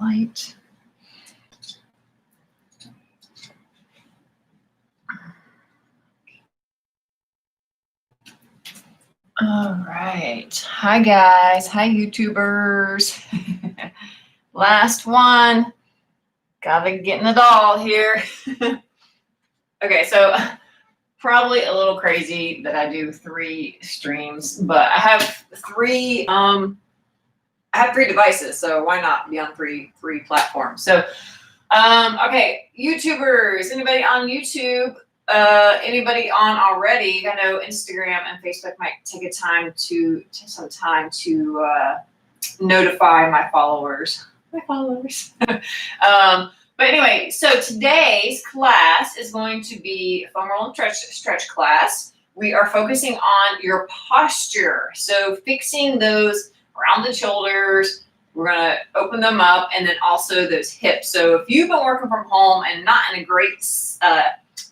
light. All right. Hi, guys. Hi, YouTubers. Last one. Gotta get in the doll here. Okay, so probably a little crazy that I do 3 streams, but I have 3 devices, so why not be on three platforms? So okay, YouTubers, anybody on YouTube? Anybody on already? I know Instagram and Facebook might take some time to notify my followers. But anyway, so today's class is going to be a foam roll and stretch class. We are focusing on your posture. So fixing those around the shoulders, we're gonna open them up, and then also those hips. So if you've been working from home and not in a great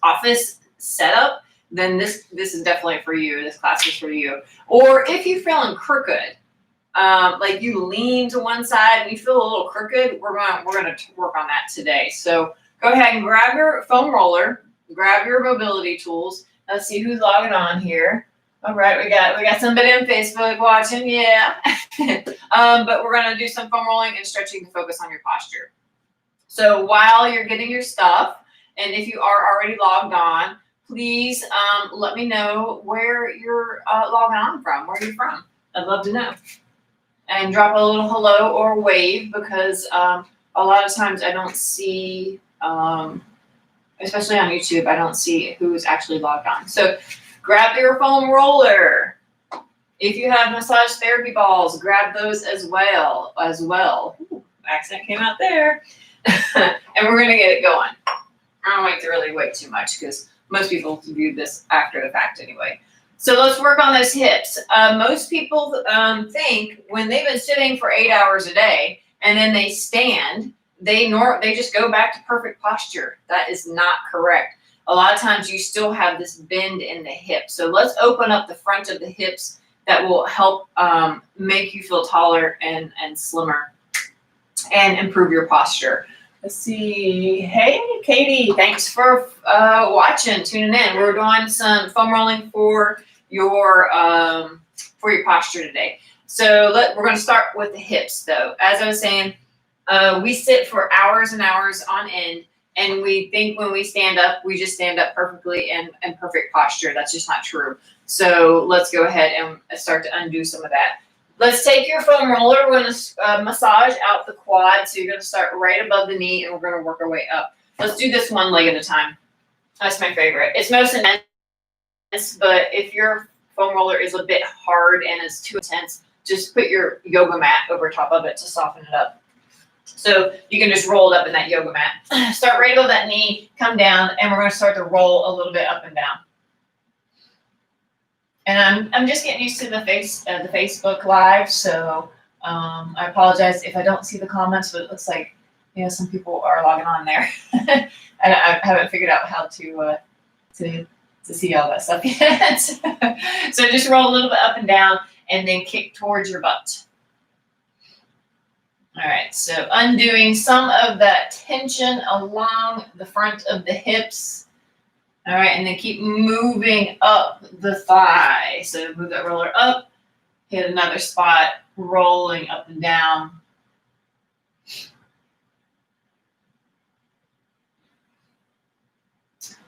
office setup, then this is definitely for you. This class is for you. Or if you're feeling crooked, like you lean to one side and you feel a little crooked, we're gonna work on that today. So go ahead and grab your foam roller, grab your mobility tools. Let's see who's logging on here. All right, we got somebody on Facebook watching, yeah. But we're gonna do some foam rolling and stretching to focus on your posture. So while you're getting your stuff, and if you are already logged on, please let me know where you're logging on from, where you're from. I'd love to know. And drop a little hello or wave, because a lot of times I don't see, especially on YouTube, I don't see who's actually logged on. So grab your foam roller. If you have massage therapy balls, grab those as well. Ooh, accent came out there. And we're gonna get it going. I don't like to really wait too much, because most people view this after the fact anyway. So let's work on those hips. Most people think when they've been sitting for 8 hours a day and then they stand, they just go back to perfect posture. That is not correct. A lot of times you still have this bend in the hip. So let's open up the front of the hips. That will help make you feel taller and slimmer and improve your posture. Let's see. Hey, Katie, thanks for watching, tuning in. We're doing some foam rolling for your posture today. So we're going to start with the hips, though. As I was saying, we sit for hours and hours on end, and we think when we stand up, we just stand up perfectly and perfect posture. That's just not true. So let's go ahead and start to undo some of that. Let's take your foam roller. We're going to massage out the quad. So you're going to start right above the knee, and we're going to work our way up. Let's do this one leg at a time. That's my favorite. It's most intense, but if your foam roller is a bit hard and is too intense, just put your yoga mat over top of it to soften it up. So you can just roll it up in that yoga mat. Start right above that knee, come down, and we're going to start to roll a little bit up and down. And I'm just getting used to the Facebook Live, so I apologize if I don't see the comments, but it looks like some people are logging on there, and I haven't figured out how to see all that stuff yet. So just roll a little bit up and down, and then kick towards your butt. All right, so undoing some of that tension along the front of the hips. All right, and then keep moving up the thigh. So move that roller up, hit another spot, rolling up and down.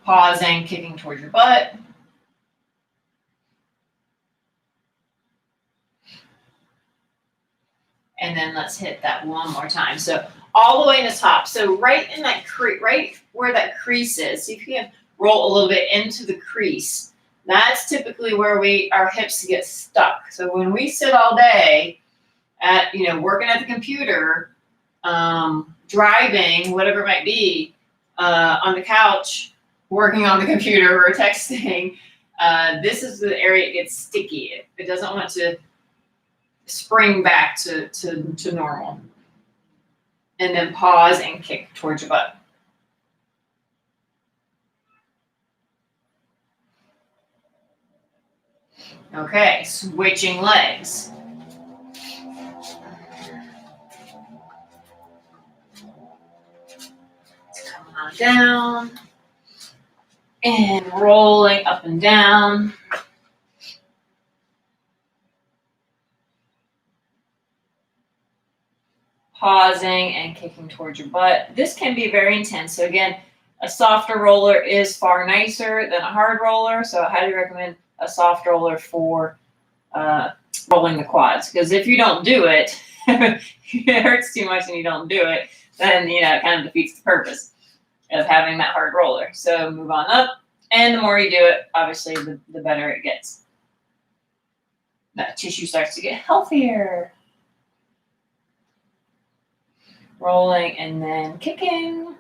Pausing, kicking towards your butt. And then let's hit that one more time. So all the way in the top. So right in that right where that crease is, see if you can roll a little bit into the crease. That's typically where our hips get stuck. So when we sit all day at, working at the computer, driving, whatever it might be, on the couch, working on the computer or texting, this is the area it gets sticky. It doesn't want to spring back to normal. And then pause and kick towards your butt. Okay, switching legs. on down. And rolling up and down. Pausing and kicking towards your butt. This can be very intense. So again, a softer roller is far nicer than a hard roller. So I highly recommend a soft roller for rolling the quads. Because if you don't do it, it hurts too much and you don't do it, then it kind of defeats the purpose of having that hard roller. So move on up. And the more you do it, obviously, the better it gets. That tissue starts to get healthier. Rolling and then kicking.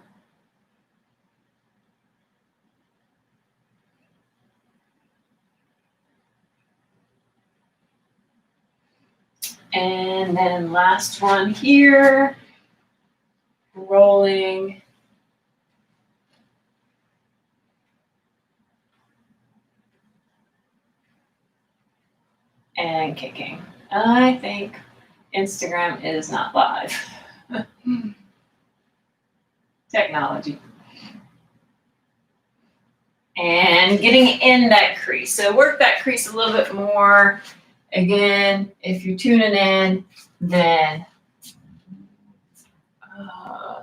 And then last one here. Rolling. And kicking. I think Instagram is not live. Technology. And getting in that crease. So work that crease a little bit more. Again, if you're tuning in, then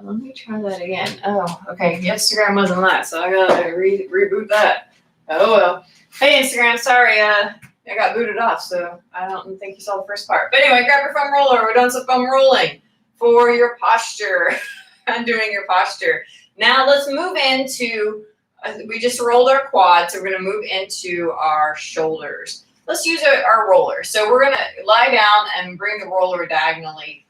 let me try that again. Oh, okay. Instagram wasn't live, so I gotta reboot that. Oh well. Hey Instagram, sorry, I got booted off, so I don't think you saw the first part. But anyway, grab your foam roller. We're doing some foam rolling for your posture. Undoing your posture. Now let's move into, we just rolled our quads, so we're going to move into our shoulders. Let's use our roller. So we're going to lie down and bring the roller diagonally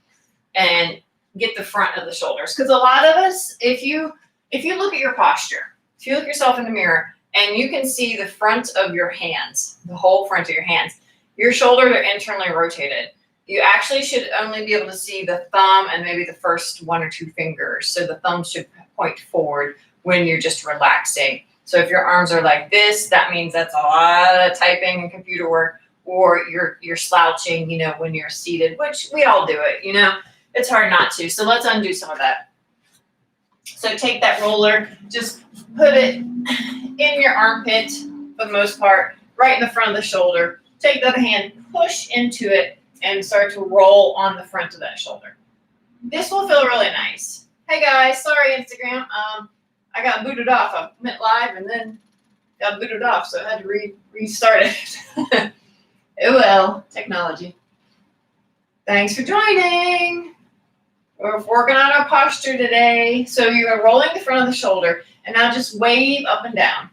and get the front of the shoulders. Because a lot of us, if you look at your posture, if you look yourself in the mirror and you can see the front of your hands, the whole front of your hands, your shoulders are internally rotated. You actually should only be able to see the thumb and maybe the first 1 or 2 fingers. So the thumb should point forward when you're just relaxing. So if your arms are like this, that means that's a lot of typing and computer work, or you're slouching, when you're seated, which we all do it, It's hard not to. So let's undo some of that. So take that roller, just put it in your armpit for the most part, right in the front of the shoulder. Take the other hand, push into it, and start to roll on the front of that shoulder. This will feel really nice. Hey guys, sorry Instagram. I got booted off. I went live and then got booted off, so I had to restart it. Oh well, technology. Thanks for joining. We're working on our posture today. So you're rolling the front of the shoulder, and now just wave up and down.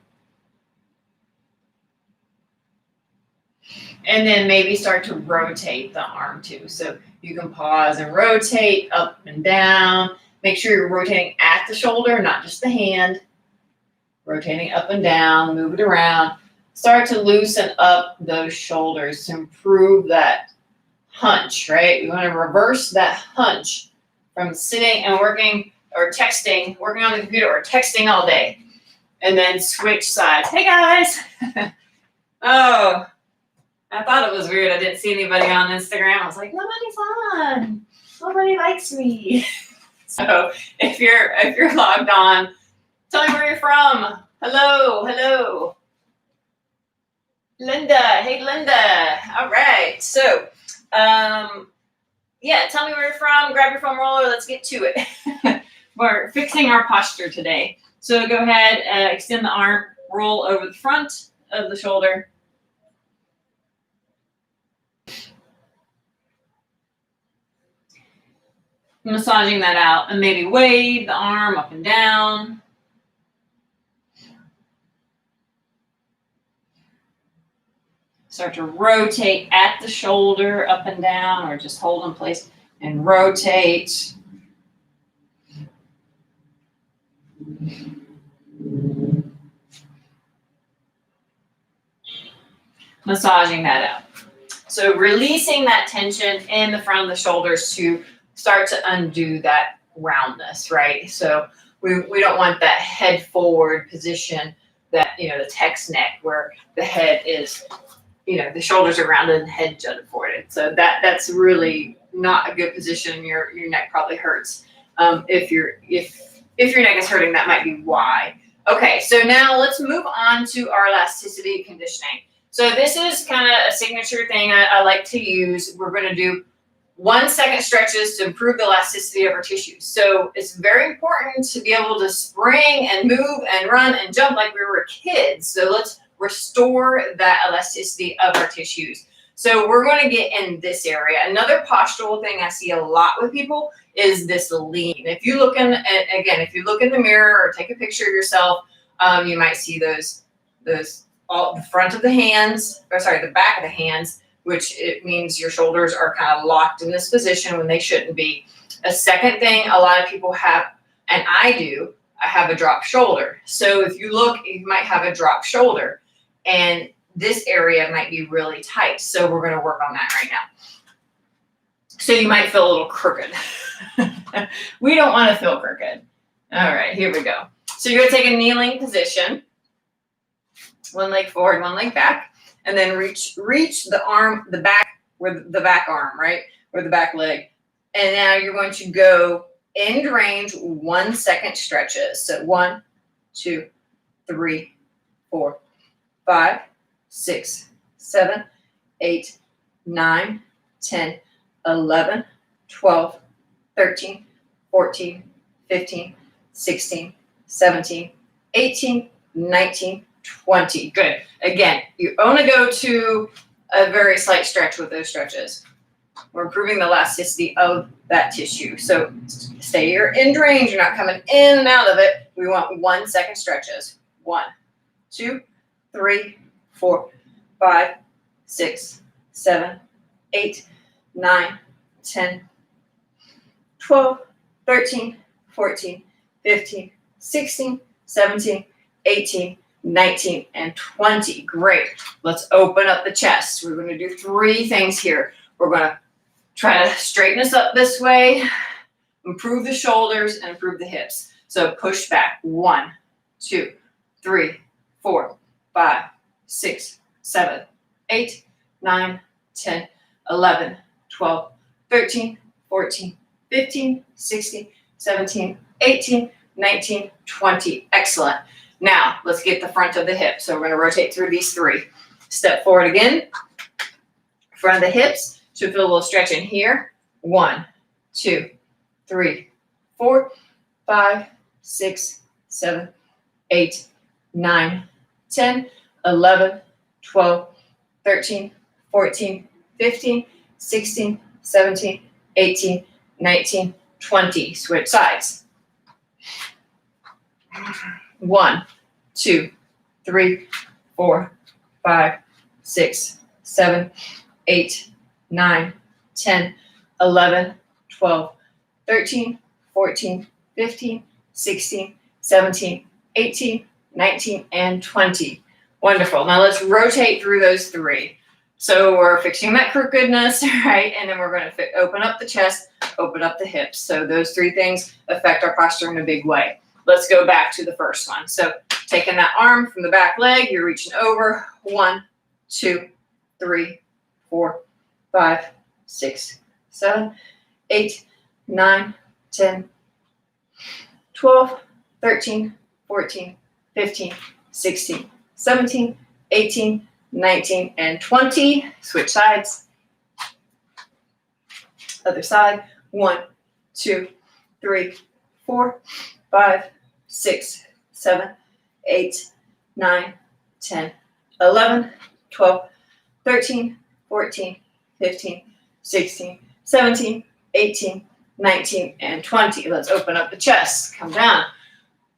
And then maybe start to rotate the arm too. So you can pause and rotate up and down. Make sure you're rotating at the shoulder, not just the hand. Rotating up and down, move it around. Start to loosen up those shoulders to improve that hunch, right? We want to reverse that hunch from sitting and working or texting, working on the computer or texting all day. And then switch sides. Hey guys. Oh. I thought it was weird. I didn't see anybody on Instagram. I was like, nobody's on. Nobody likes me. So if you're logged on, tell me where you're from. Hello. Linda. Hey, Linda. All right. So, tell me where you're from. Grab your foam roller. Let's get to it. We're fixing our posture today. So go ahead, extend the arm, roll over the front of the shoulder. Massaging that out and maybe wave the arm up and down. Start to rotate at the shoulder up and down, or just hold in place and rotate. Massaging that out. So releasing that tension in the front of the shoulders to start to undo that roundness, right? So we don't want that head forward position, that, the text neck, where the head is, the shoulders are rounded and the head jutted forward. So that's really not a good position. Your neck probably hurts if If your neck is hurting, that might be why. Okay, so now let's move on to our elasticity conditioning. So this is kind of a signature thing I like to use. We're going to do 1 second stretches to improve the elasticity of our tissues. So it's very important to be able to spring and move and run and jump like we were kids. So let's restore that elasticity of our tissues. So we're going to get in this area. Another postural thing I see a lot with people is this lean. If you look in, again, if you look in the mirror or take a picture of yourself, you might see those all the front of the hands, or sorry, the back of the hands, which it means your shoulders are kind of locked in this position when they shouldn't be. A second thing a lot of people have, and I do, I have a drop shoulder. So if you look, you might have a drop shoulder, and this area might be really tight. So we're going to work on that right now. So you might feel a little crooked. We don't want to feel crooked. All right, here we go. So you're going to take a kneeling position. One leg forward, one leg back. And then reach the arm, the back, where the back arm, right? Or the back leg. And now you're going to go end range 1 second stretches. So 1, 2, 3, 4, 5, 6, 7, 8, 9, 10, 11, 12, 13, 14, 15, 16, 17, 18, 19, 20. Good. Again, you only go to a very slight stretch with those stretches. We're improving the elasticity of that tissue. So stay your end range. You're not coming in and out of it. We want 1 second stretches. 1, 2, 3, 4, 5, 6, 7, 8, 9, 10, 12, 13, 14, 15, 16, 17, 18, 19, and 20. Great. Let's open up the chest. We're going to do 3 things here. We're going to try to straighten us up this way, improve the shoulders, and improve the hips. So push back. 1, 2, 3, 4, 5, 6, 7, 8, 9, 10, 11, 12, 13, 14, 15, 16, 17, 18, 19, 20. Excellent. Now, let's get the front of the hip. So we're going to rotate through these 3. Step forward again. Front of the hips. Should feel a little stretch in here. 1, 2, 3, 4, 5, 6, 7, 8, 9, 10, 11, 12, 13, 14, 15, 16, 17, 18, 19, 20. Switch sides. 1, 2, 3, 4, 5, 6, 7, 8, 9, 10, 11, 12, 13, 14, 15, 16, 17, 18, 19, and 20. Wonderful. Now let's rotate through those 3. So we're fixing that crookedness, right? And then we're going to open up the chest, open up the hips. So those 3 things affect our posture in a big way. Let's go back to the first one. So taking that arm from the back leg, you're reaching over. 1, 2, 3, 4, 5, 6, 7, 8, 9, 10, 12, 13, 14, 15, 16, 17, 18, 19, and 20. Switch sides. Other side. 1, 2, 3, 4, 5, 6, 7, 8, 9, 10, 11, 12, 13, 14, 15, 16, 17, 18, 19, and 20. Let's open up the chest. Come down.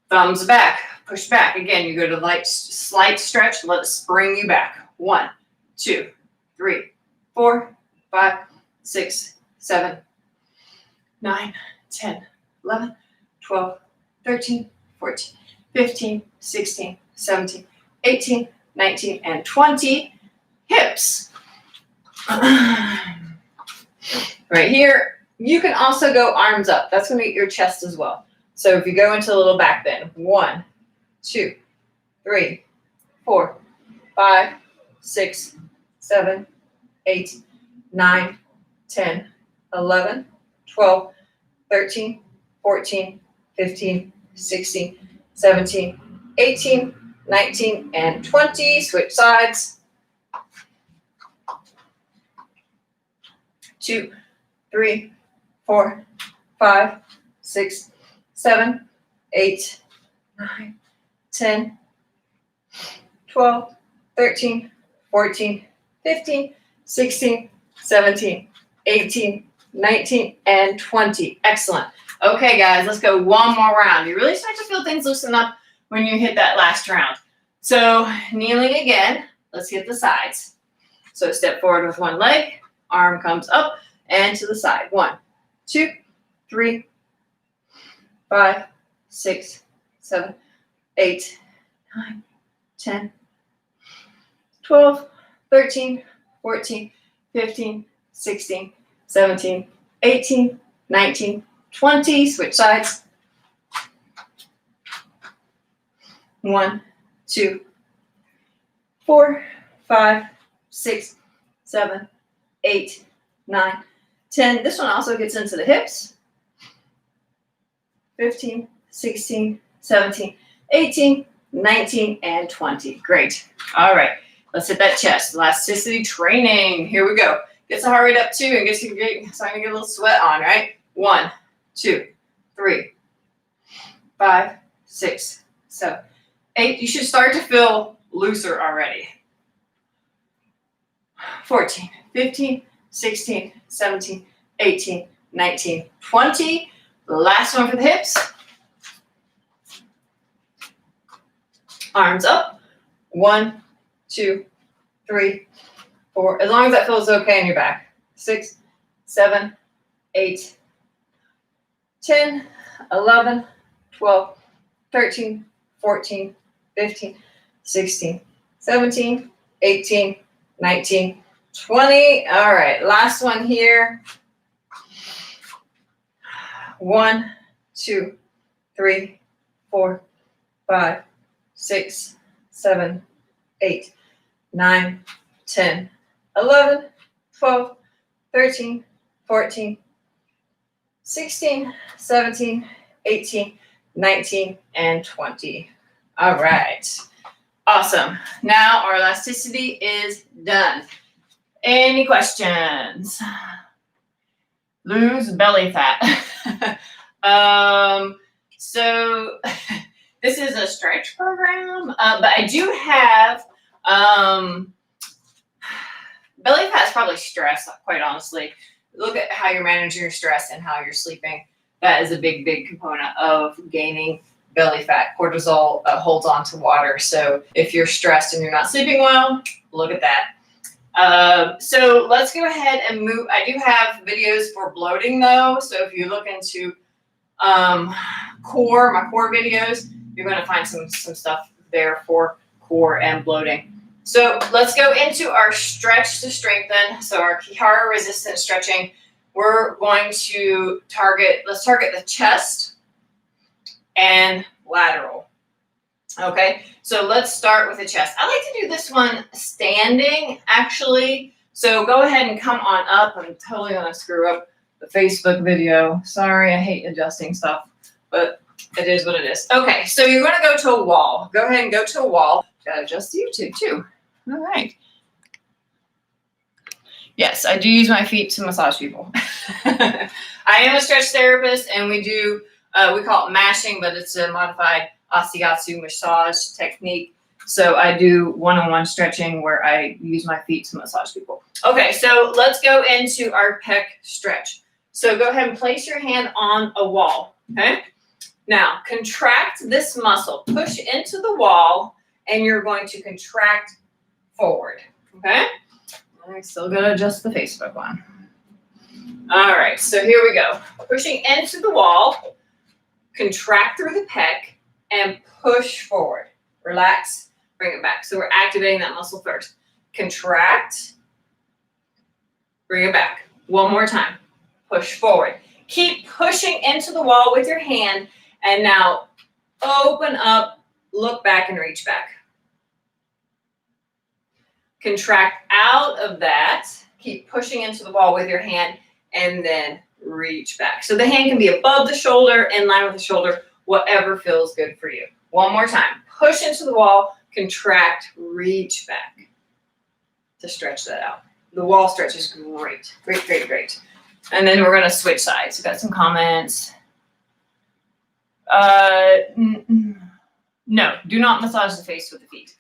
Thumbs back. Push back. Again, you go to slight stretch. Let us bring you back. 1, 2, 3, 4, 5, 6, 7, 9, 10, 11, 12, 13, 14, 15, 16, 17, 18, 19, and 20. Hips. Right here. You can also go arms up. That's going to get your chest as well. So if you go into a little back bend. 1, 2, 3, 4, 5, 6, 7, 8, 9, 10, 11, 12, 13, 14, 15, 16, 17, 18, 19, and 20. Switch sides. 2, 3, 4, 5, 6, 7, 8, 9, 10, 12, 13, 14, 15, 16, 17, 18, 19, and 20. Excellent. Okay, guys, let's go one more round. You really start to feel things loosen up when you hit that last round. So kneeling again, let's hit the sides. So step forward with one leg, arm comes up and to the side. 1, 2, 3, 5, 6, 7, 8, 9, 10, 12, 13, 14, 15, 16, 17, 18, 19, 20. Switch sides. 1, 2, 4, 5, 6, 7, 8, 9, 10. This one also gets into the hips. 15, 16, 17, 18, 19, and 20. Great. All right. Let's hit that chest. Elasticity training. Here we go. Gets the heart rate up too and gets you starting to get a little sweat on, right? 1, 2, 3, 5, 6, 7, 8. You should start to feel looser already. 14, 15, 16, 17, 18, 19, 20. Last one for the hips. Arms up. 1, 2, 3, 4. As long as that feels okay in your back. 6, 7, 8, 10, 11, 12, 13, 14, 15, 16, 17, 18, 19, 20. All right, last one here. 1, 2, 3, 4, 5, 6, 7, 8, 9, 10, 11, 12, 13, 14, 16, 17, 18, 19, and 20. All right. Awesome. Now our elasticity is done. Any questions? Lose belly fat. So this is a stretch program, but I do have belly fat is probably stress, quite honestly. Look at how you're managing your stress and how you're sleeping. That is a big, big component of gaining belly fat. Cortisol holds on to water. So if you're stressed and you're not sleeping well, look at that. So let's go ahead and move. I do have videos for bloating though. So if you look into my core videos, you're going to find some stuff there for core and bloating. So let's go into our stretch to strengthen. So our Kihara resistant stretching, we're going to target the chest and lateral. Okay, so let's start with the chest. I like to do this one standing, actually. So go ahead and come on up. I'm totally going to screw up the Facebook video. Sorry, I hate adjusting stuff, but it is what it is. Okay, so you're going to go to a wall. Go ahead and go to a wall. Got to adjust YouTube too. All right. Yes, I do use my feet to massage people. I am a stretch therapist, and we do, we call it mashing, but it's a modified Asiatsu massage technique. So I do one-on-one stretching where I use my feet to massage people. Okay, so let's go into our pec stretch. So go ahead and place your hand on a wall, okay? Now, contract this muscle. Push into the wall, and you're going to contract forward, okay? I'm still going to adjust the Facebook one. All right, so here we go. Pushing into the wall, contract through the pec, and push forward. Relax, bring it back. So we're activating that muscle first. Contract, bring it back. One more time. Push forward. Keep pushing into the wall with your hand, and now open up, look back, and reach back. Contract out of that. Keep pushing into the wall with your hand, and then reach back. So the hand can be above the shoulder, in line with the shoulder, whatever feels good for you. One more time. Push into the wall, contract, reach back to stretch that out. The wall stretch is great. Great, great, great. And then we're going to switch sides. We've got some comments. No, do not massage the face with the feet.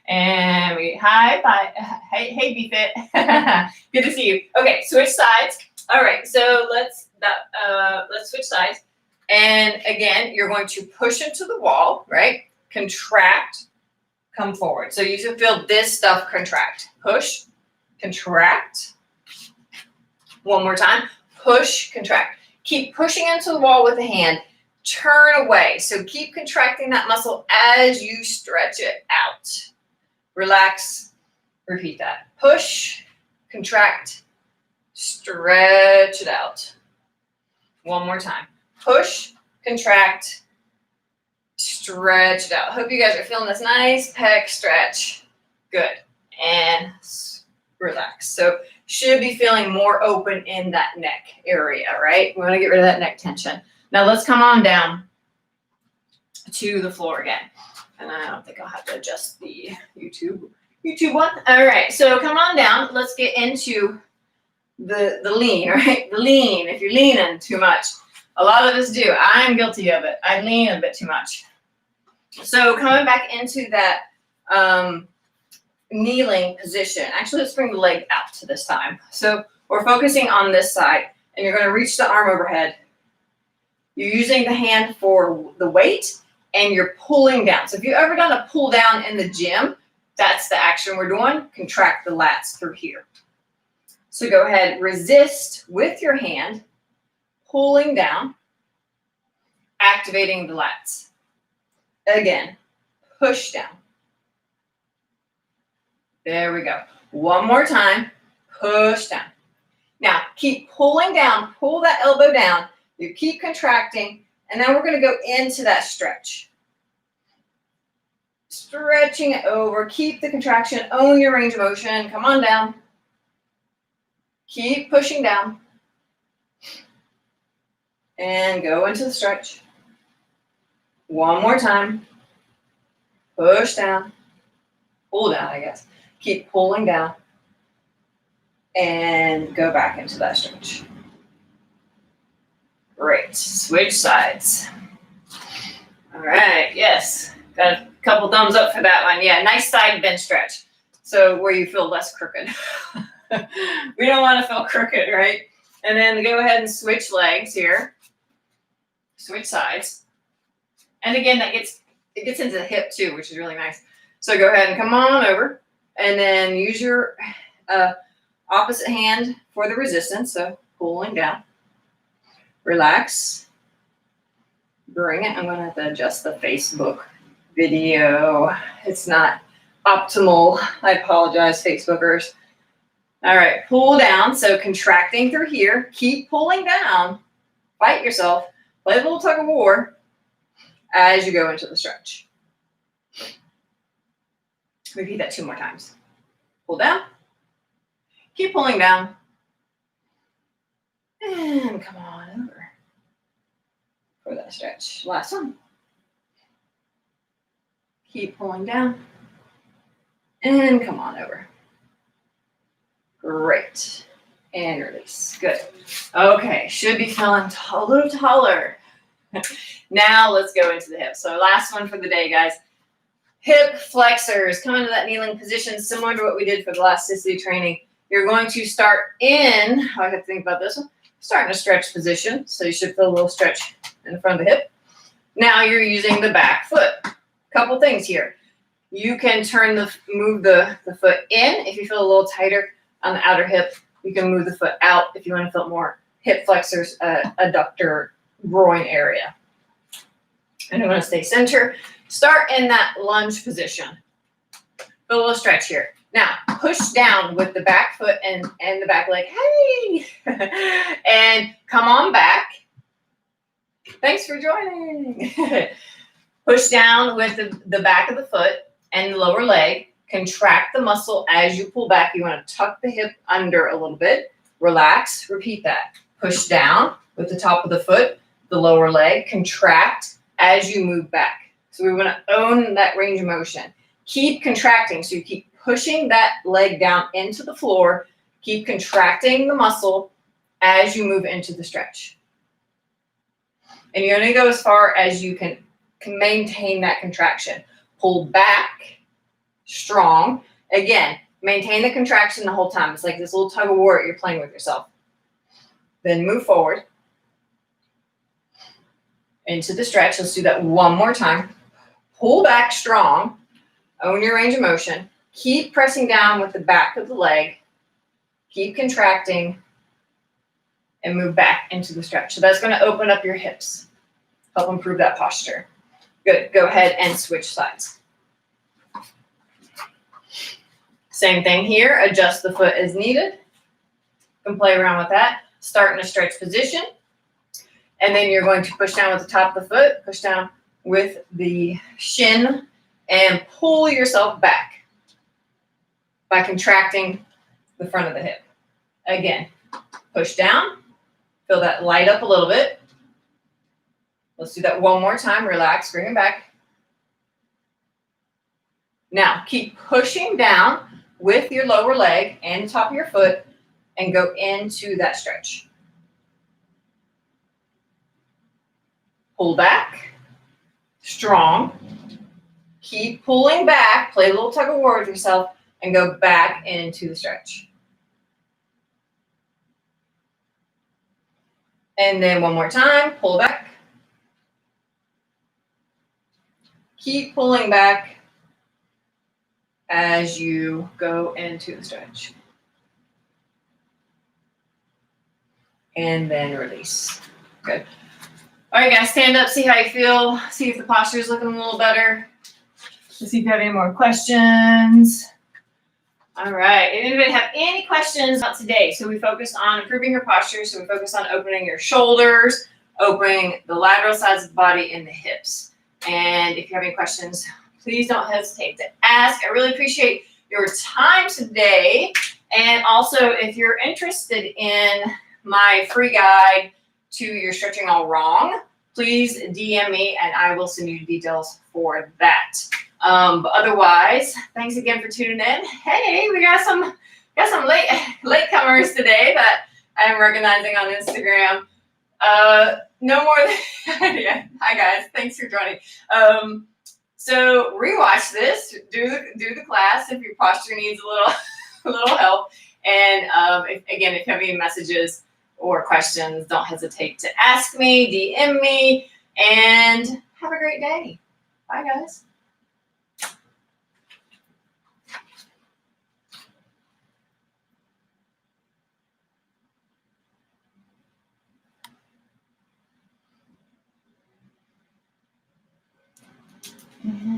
And hey, BeFit. Good to see you. Okay, switch sides. All right, so let's switch sides. And again, you're going to push into the wall, right? Contract, come forward. So you should feel this stuff contract. Push, contract. One more time. Push, contract. Keep pushing into the wall with the hand. Turn away. So keep contracting that muscle as you stretch it out. Relax. Repeat that. Push, contract, stretch it out. One more time. Push, contract, stretch it out. Hope you guys are feeling this nice pec stretch. Good. And relax. So should be feeling more open in that neck area, right? We want to get rid of that neck tension. Now let's come on down to the floor again. And I don't think I'll have to adjust the YouTube one. All right, so come on down. Let's get into the lean, right? The lean, if you're leaning too much. A lot of us do. I'm guilty of it. I lean a bit too much. So coming back into that kneeling position. Actually, let's bring the leg out to this time. So we're focusing on this side, and you're going to reach the arm overhead. You're using the hand for the weight, and you're pulling down. So if you've ever done a pull down in the gym, that's the action we're doing. Contract the lats through here. So go ahead, resist with your hand, pulling down, activating the lats. Again, push down. There we go. One more time, push down. Now, keep pulling down, pull that elbow down. You keep contracting, and then we're going to go into that stretch. Stretching it over. Keep the contraction. Own your range of motion. Come on down. Keep pushing down. And go into the stretch. One more time. Push down. Pull down, I guess. Keep pulling down. And go back into that stretch. Great. Switch sides. All right. Yes. Got a couple thumbs up for that one. Yeah. Nice side bench stretch. So where you feel less crooked. We don't want to feel crooked, right? And then go ahead and switch legs here. Switch sides. And again, it gets into the hip too, which is really nice. So go ahead and come on over. And then use your opposite hand for the resistance. So pulling down. Relax. Bring it. I'm going to have to adjust the Facebook video. It's not optimal. I apologize, Facebookers. All right, pull down. So contracting through here. Keep pulling down. Fight yourself. Play a little tug of war as you go into the stretch. Repeat that 2 more times. Pull down. Keep pulling down. And come on over for that stretch. Last one. Keep pulling down. And come on over. Great. And release. Good. Okay. Should be feeling a little taller. Now let's go into the hips. So last one for the day, guys. Hip flexors. Come into that kneeling position, similar to what we did for the elasticity training. You're going to start in, I have to think about this one, start in a stretch position. So you should feel a little stretch in the front of the hip. Now you're using the back foot. Couple things here. You can move the foot in if you feel a little tighter on the outer hip. You can move the foot out if you want to feel more hip flexors, adductor, groin area. And I'm going to stay center. Start in that lunge position. Feel a little stretch here. Now, push down with the back foot and the back leg. Hey! And come on back. Thanks for joining. Push down with the back of the foot and the lower leg. Contract the muscle as you pull back. You want to tuck the hip under a little bit. Relax. Repeat that. Push down with the top of the foot. the lower leg, contract as you move back. So we want to own that range of motion. Keep contracting. So you keep pushing that leg down into the floor. Keep contracting the muscle as you move into the stretch. And you're going to go as far as you can maintain that contraction. Pull back, strong. Again, maintain the contraction the whole time. It's like this little tug of war you're playing with yourself. Then move forward into the stretch. Let's do that one more time. Pull back strong. Own your range of motion. Keep pressing down with the back of the leg. Keep contracting and move back into the stretch. So that's going to open up your hips, help improve that posture. Good. Go ahead and switch sides. Same thing here. Adjust the foot as needed. You can play around with that. Start in a stretch position. And then you're going to push down with the top of the foot, push down with the shin, and pull yourself back by contracting the front of the hip. Again, push down, feel that light up a little bit. Let's do that one more time. Relax, bring it back. Now, keep pushing down with your lower leg and the top of your foot and go into that stretch. Pull back, strong. Keep pulling back, play a little tug of war with yourself, and go back into the stretch. And then one more time, pull back. Keep pulling back as you go into the stretch. And then release. Good. All right, guys, stand up, see how you feel, see if the posture is looking a little better. Let's see if you have any more questions. All right, anybody have any questions about today? So we focused on improving your posture. So we focused on opening your shoulders, opening the lateral sides of the body and the hips. And if you have any questions, please don't hesitate to ask. I really appreciate your time today. And also, if you're interested in my free guide to your stretching all wrong, please DM me and I will send you details for that. But otherwise, thanks again for tuning in. Hey, we got some latecomers today that I'm recognizing on Instagram. No more than yeah. Hi guys, thanks for joining. So rewatch this, do the class if your posture needs a little help. And if you have any messages or questions, don't hesitate to ask me, DM me, and have a great day. Bye, guys. Mm-hmm.